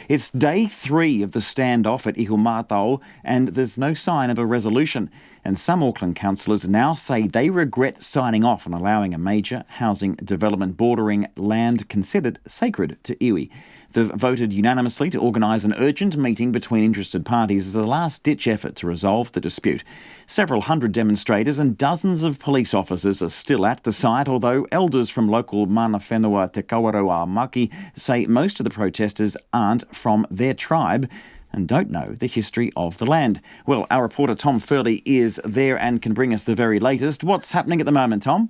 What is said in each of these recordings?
It's day 3 of the standoff at Ihum, and there's no sign of a resolution. And some Auckland councillors now say they regret signing off on allowing a major housing development bordering land considered sacred to iwi. They've voted unanimously to organise an urgent meeting between interested parties as a last-ditch effort to resolve the dispute. Several hundred demonstrators and dozens of police officers are still at the site, although elders from local mana whenua Te Kawaroa Maki say most of the protesters aren't from their tribe and don't know the history of the land. Well, our reporter Tom Furley is there and can bring us the very latest. What's happening at the moment, Tom?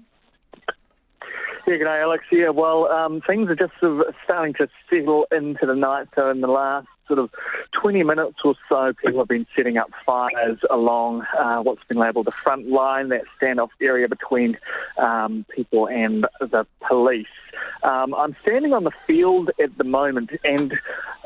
Yeah, good day, Alex. Yeah, well, things are just sort of starting to settle into the night. So in the last sort of 20 minutes or so, people have been setting up fires along what's been labelled the front line, that standoff area between people and the police. I'm standing on the field at the moment, and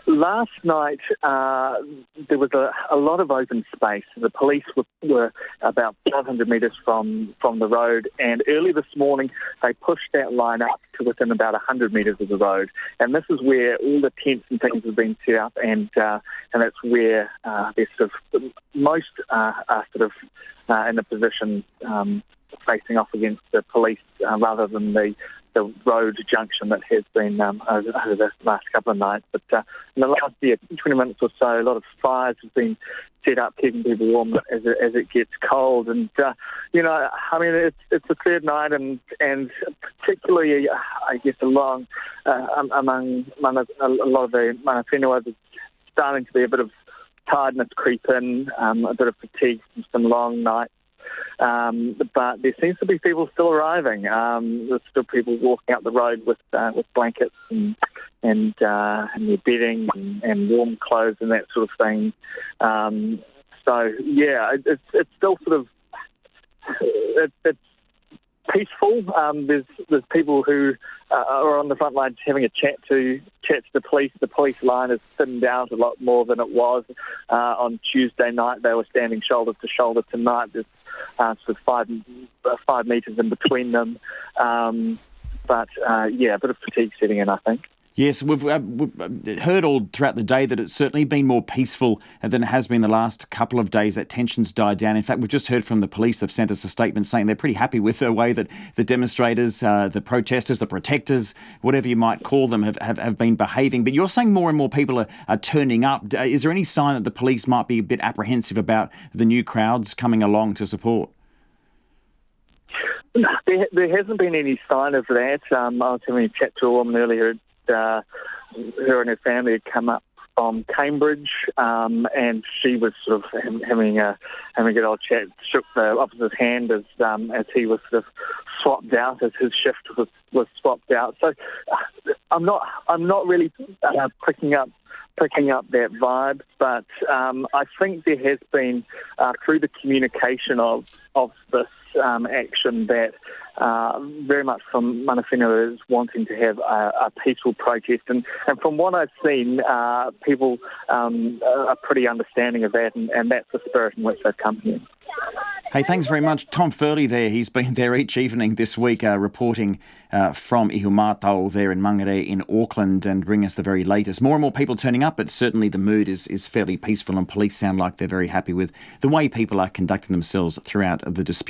last night there was a lot of open space. The police were about 500 metres from the road, and early this morning they pushed that line up to within about 100 metres of the road. And this is where all the tents and things have been set up, and that's where they're sort of most are sort of in a position facing off against the police rather than the road junction that has been over the last couple of nights. But in the last 20 minutes or so, a lot of fires have been set up, keeping people warm as it gets cold. And, you know, I mean, it's the third night, and particularly, I guess, among a lot of the mana whenua, there's starting to be a bit of tiredness creep in, a bit of fatigue from some long nights. But there seems to be people still arriving. There's still people walking up the road with blankets and their bedding and warm clothes and that sort of thing. So yeah, it's still sort of it's peaceful. There's people who are on the front line having a chat to the police. The police line has thinned down a lot more than it was on Tuesday night. They were standing shoulder to shoulder. Tonight there's sort of 5 metres in between them. But yeah, a bit of fatigue setting in, I think. Yes, we've heard all throughout the day that it's certainly been more peaceful than it has been the last couple of days, that tensions died down. In fact, we've just heard from the police. They've sent us a statement saying they're pretty happy with the way that the demonstrators, the protesters, the protectors, whatever you might call them, have been behaving. But you're saying more and more people are turning up. Is there any sign that the police might be a bit apprehensive about the new crowds coming along to support? There hasn't been any sign of that. I was having a chat to a woman earlier. Her and her family had come up from Cambridge, and she was sort of having a good old chat. Shook the officer's hand as he was sort of swapped out, as his shift was swapped out. So I'm not really picking up that vibe, but I think there has been through the communication of this action that very much from mana whenua is wanting to have a peaceful protest, and from what I've seen, people are pretty understanding of that, and that's the spirit in which they've come here. Hey, thanks very much. Tom Furley there. He's been there each evening this week reporting from Ihum there in Mangere in Auckland and bring us the very latest. More and more people turning up, but certainly the mood is fairly peaceful, and police sound like they're very happy with the way people are conducting themselves throughout the dispute.